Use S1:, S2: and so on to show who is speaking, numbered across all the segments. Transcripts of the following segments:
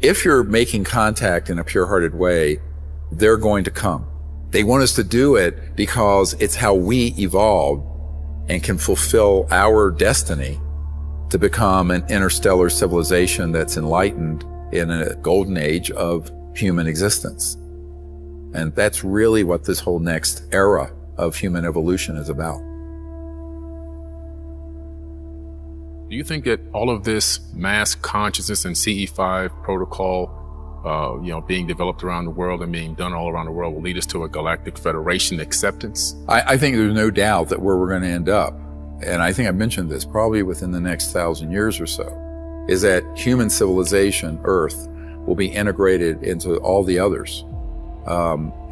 S1: if you're making contact in a pure-hearted way, they're going to come. They want us to do it because it's how we evolved and can fulfill our destiny to become an interstellar civilization that's enlightened in a golden age of human existence. And that's really what this whole next era of human evolution is about.
S2: Do you think that all of this mass consciousness and CE5 protocol, being developed around the world and being done all around the world will lead us to a galactic federation acceptance?
S1: I think there's no doubt that where we're going to end up, and I think I mentioned this probably within the next 1,000 years or so, is that human civilization, Earth, will be integrated into all the others,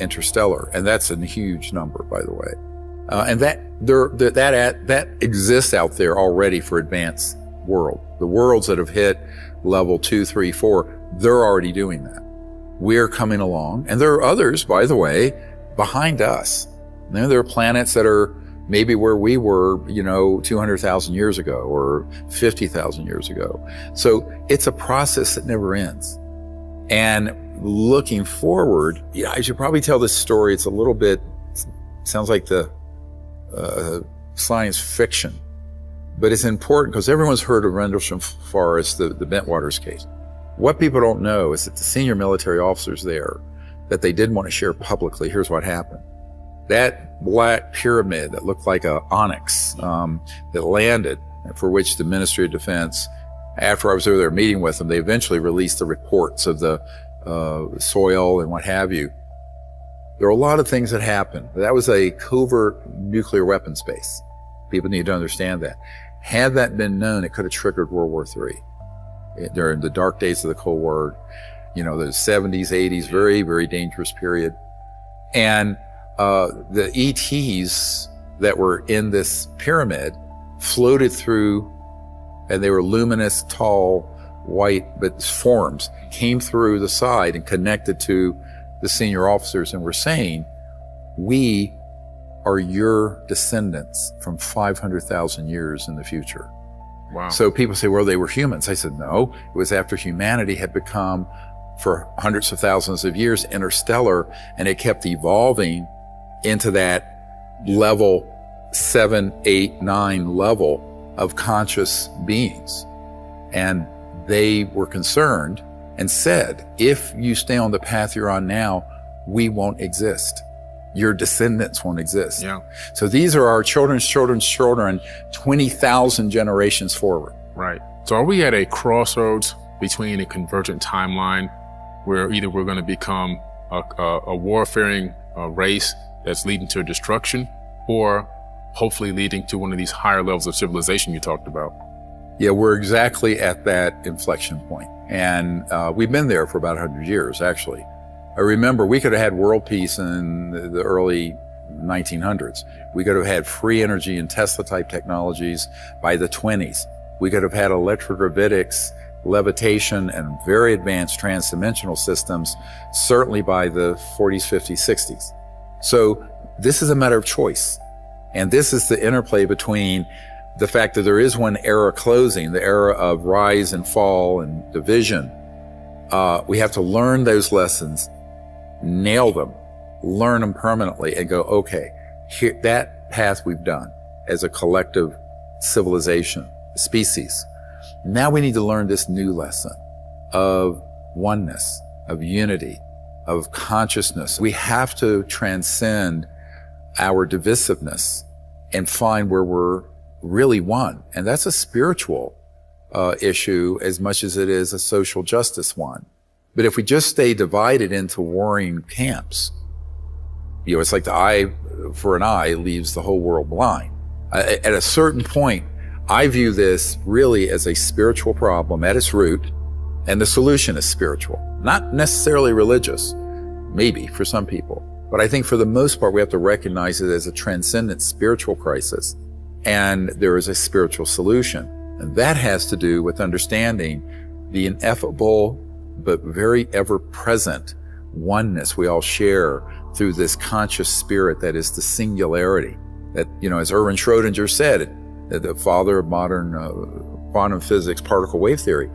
S1: interstellar, and that's a huge number, by the way. And that exists out there already for advanced world. The worlds that have hit level 2, 3, 4, they're already doing that. We're coming along, and there are others, by the way, behind us. There are planets that are maybe where we were, 200,000 years ago or 50,000 years ago. So it's a process that never ends. And looking forward, I should probably tell this story. It's a little bit, sounds like the science fiction, but it's important because everyone's heard of Rendlesham Forest, the Bentwaters case. What people don't know is that the senior military officers there, that they didn't want to share publicly, here's what happened. That black pyramid that looked like a onyx that landed, for which the Ministry of Defense, after I was over there meeting with them, they eventually released the reports of the soil and what have you. There are a lot of things that happened. That was a covert nuclear weapons base. People need to understand that. Had that been known, it could have triggered World War III. During the dark days of the Cold War, the 70s, 80s, very, very dangerous period. And the ETs that were in this pyramid floated through, and they were luminous, tall, white, but forms, came through the side and connected to the senior officers and were saying, we are your descendants from 500,000 years in the future.
S2: Wow.
S1: So people say, well, they were humans. I said, no, it was after humanity had become, for hundreds of thousands of years, interstellar, and it kept evolving into that level 7, 8, 9 level of conscious beings. And they were concerned and said, if you stay on the path you're on now, we won't exist. Your descendants won't exist.
S2: Yeah.
S1: So these are our children's children's children, 20,000 generations forward.
S2: Right. So are we at a crossroads between a convergent timeline where either we're going to become a warfaring race that's leading to destruction, or hopefully leading to one of these higher levels of civilization you talked about?
S1: Yeah, we're exactly at that inflection point. And we've been there for about 100 years, actually. I remember we could have had world peace in the early 1900s. We could have had free energy and Tesla-type technologies by the 20s. We could have had electrogravitics, levitation, and very advanced transdimensional systems, certainly by the 40s, 50s, 60s. So this is a matter of choice. And this is the interplay between the fact that there is one era closing, the era of rise and fall and division. We have to learn those lessons, nail them, learn them permanently, and go, okay, here, that path we've done as a collective civilization, species. Now we need to learn this new lesson of oneness, of unity, of consciousness. We have to transcend our divisiveness and find where we're really one. And that's a spiritual issue as much as it is a social justice one. But if we just stay divided into warring camps, it's like the eye for an eye leaves the whole world blind. At a certain point, I view this really as a spiritual problem at its root, and the solution is spiritual, not necessarily religious, maybe for some people. But I think for the most part, we have to recognize it as a transcendent spiritual crisis, and there is a spiritual solution. And that has to do with understanding the ineffable but very ever-present oneness we all share through this conscious spirit that is the singularity. That, as Erwin Schrödinger said, the father of modern quantum physics, particle wave theory,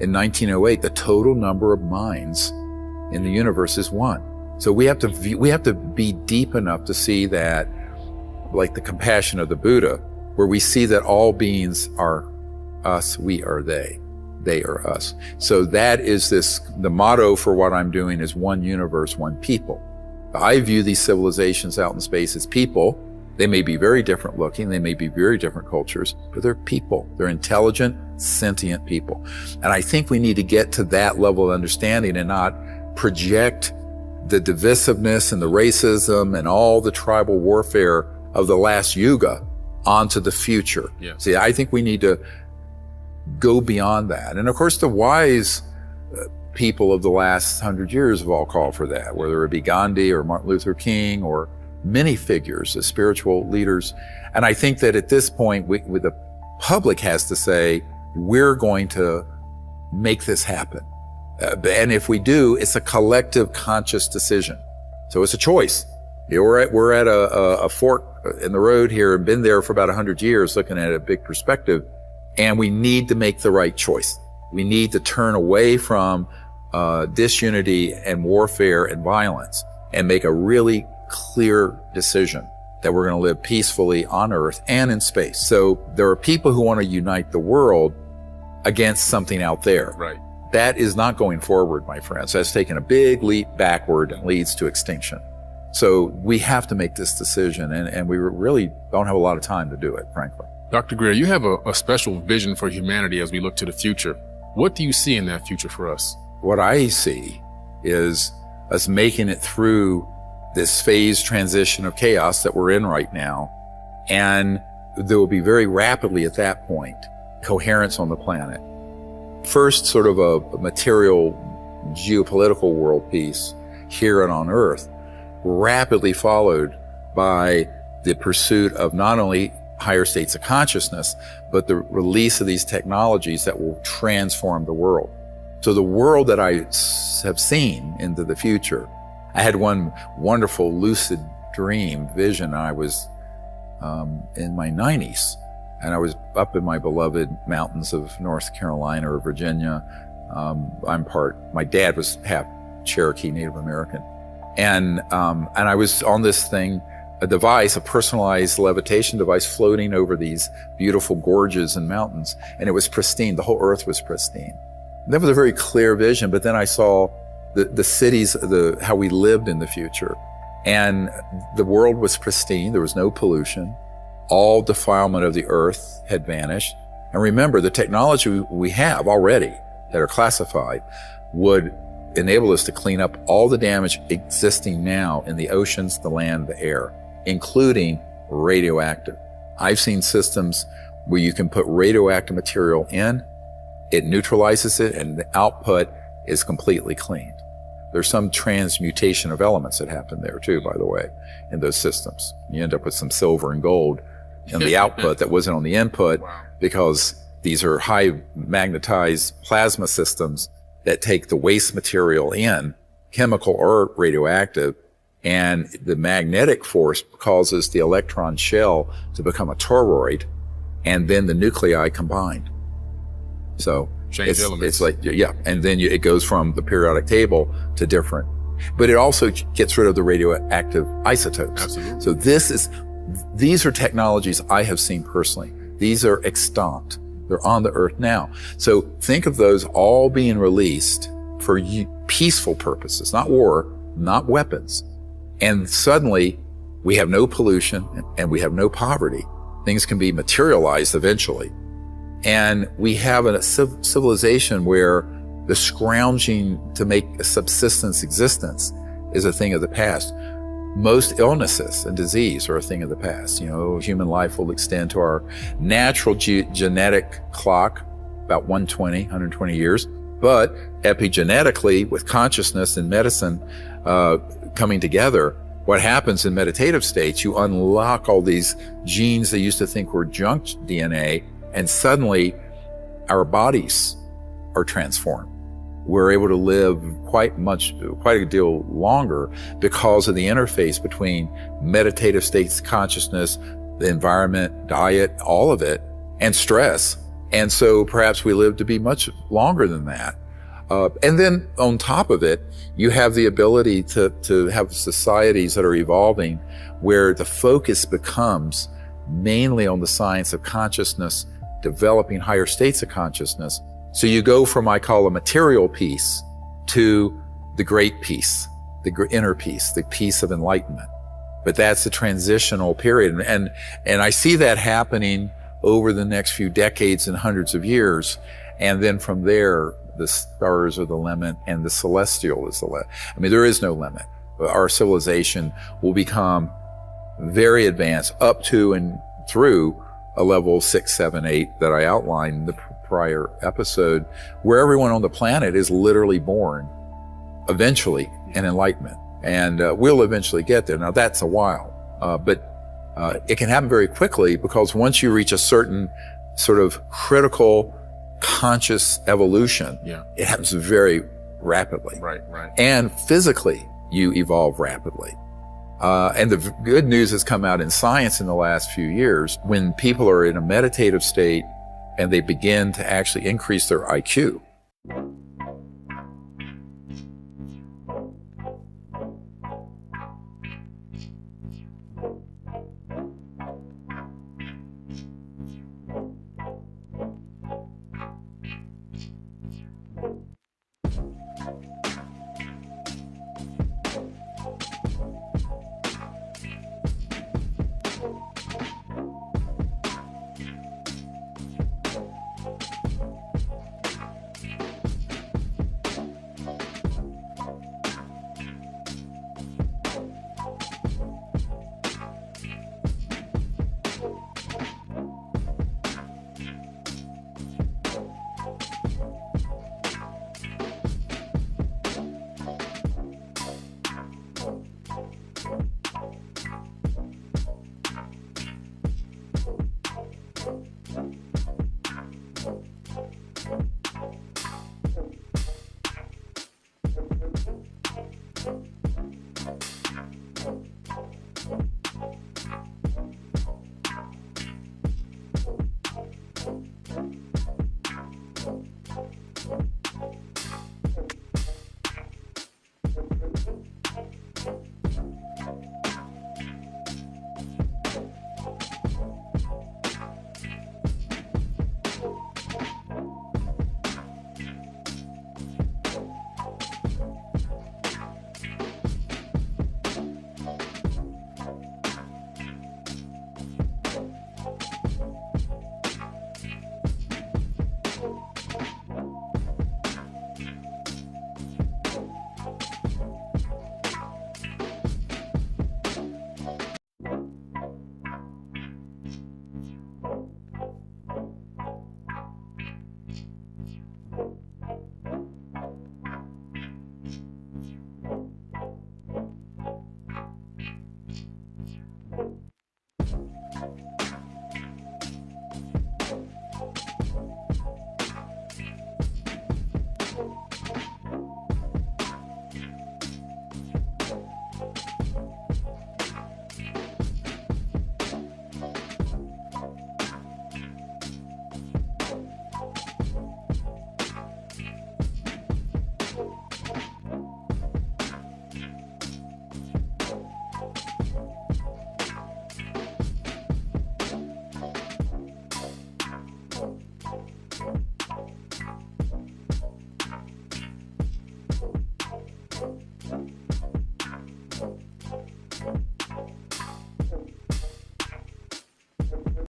S1: in 1908, the total number of minds in the universe is 1. So we have to be deep enough to see that, like the compassion of the Buddha, where we see that all beings are us, we are they are us. So that is the motto for what I'm doing is one universe, one people. I view these civilizations out in space as people. They may be very different looking, they may be very different cultures, but they're people. They're intelligent, sentient people. And I think we need to get to that level of understanding and not project the divisiveness and the racism and all the tribal warfare of the last yuga onto the future.
S2: Yeah.
S1: See, I think we need to go beyond that. And of course, the wise people of the last 100 years have all called for that, whether it be Gandhi or Martin Luther King or many figures as spiritual leaders. And I think that at this point, the public has to say, we're going to make this happen. And if we do, it's a collective conscious decision. So it's a choice. We're at a fork in the road here and been there for about 100 years looking at a big perspective. And we need to make the right choice. We need to turn away from disunity and warfare and violence and make a really clear decision that we're going to live peacefully on Earth and in space. So there are people who want to unite the world against something out there.
S2: Right.
S1: That is not going forward, my friends. That's taking a big leap backward and leads to extinction. So we have to make this decision, and we really don't have a lot of time to do it, frankly.
S2: Dr. Greer, you have a special vision for humanity as we look to the future. What do you see in that future for us?
S1: What I see is us making it through this phase transition of chaos that we're in right now. And there will be very rapidly at that point coherence on the planet. First, sort of a material geopolitical world peace here and on Earth, rapidly followed by the pursuit of not only higher states of consciousness, but the release of these technologies that will transform the world. So the world that I have seen into the future, I had one wonderful lucid dream vision. I was in my 90s, and I was up in my beloved mountains of North Carolina or Virginia. My dad was half Cherokee Native American. And I was on this thing, a device, a personalized levitation device floating over these beautiful gorges and mountains. And it was pristine. The whole earth was pristine. And that was a very clear vision. But then I saw the cities, how we lived in the future. And the world was pristine. There was no pollution. All defilement of the earth had vanished. And remember, the technology we have already that are classified would enable us to clean up all the damage existing now in the oceans, the land, the air, including radioactive. I've seen systems where you can put radioactive material in, it neutralizes it, and the output is completely cleaned. There's some transmutation of elements that happen there too, by the way, in those systems. You end up with some silver and gold in the output that wasn't on the input.
S2: Wow. Because
S1: these are high magnetized plasma systems that take the waste material in, chemical or radioactive, and the magnetic force causes the electron shell to become a toroid, and then the nuclei combined. So it's like, yeah, and then it goes from the periodic table to different, but it also gets rid of the radioactive isotopes.
S2: Absolutely.
S1: So these are technologies I have seen personally. These are extant. They're on the earth now. So think of those all being released for peaceful purposes, not war, not weapons. And suddenly we have no pollution and we have no poverty. Things can be materialized eventually. And we have a civilization where the scrounging to make a subsistence existence is a thing of the past. Most illnesses and disease are a thing of the past. Human life will extend to our natural genetic clock, about 120 years. But epigenetically, with consciousness and medicine coming together, what happens in meditative states, you unlock all these genes they used to think were junk DNA, and suddenly our bodies are transformed. We're able to live quite a deal longer because of the interface between meditative states, consciousness, the environment, diet, all of it, and stress And so perhaps we live to be much longer than that. And then on top of it, you have the ability to have societies that are evolving where the focus becomes mainly on the science of consciousness, developing higher states of consciousness. So you go from, I call, a material peace to the great peace, the inner peace, the peace of enlightenment. But that's a transitional period. And I see that happening over the next few decades and hundreds of years. And then from there, the stars are the limit and the celestial is the limit. I mean, there is no limit. Our civilization will become very advanced up to and through a level 6, 7, 8 that I outlined in the prior episode, where everyone on the planet is literally born eventually in enlightenment. And we'll eventually get there. Now, that's a while, but it can happen very quickly, because once you reach a certain sort of critical conscious evolution, it happens very rapidly.
S2: Right.
S1: And physically, you evolve rapidly. And the good news has come out in science in the last few years. When people are in a meditative state and they begin to actually increase their IQ,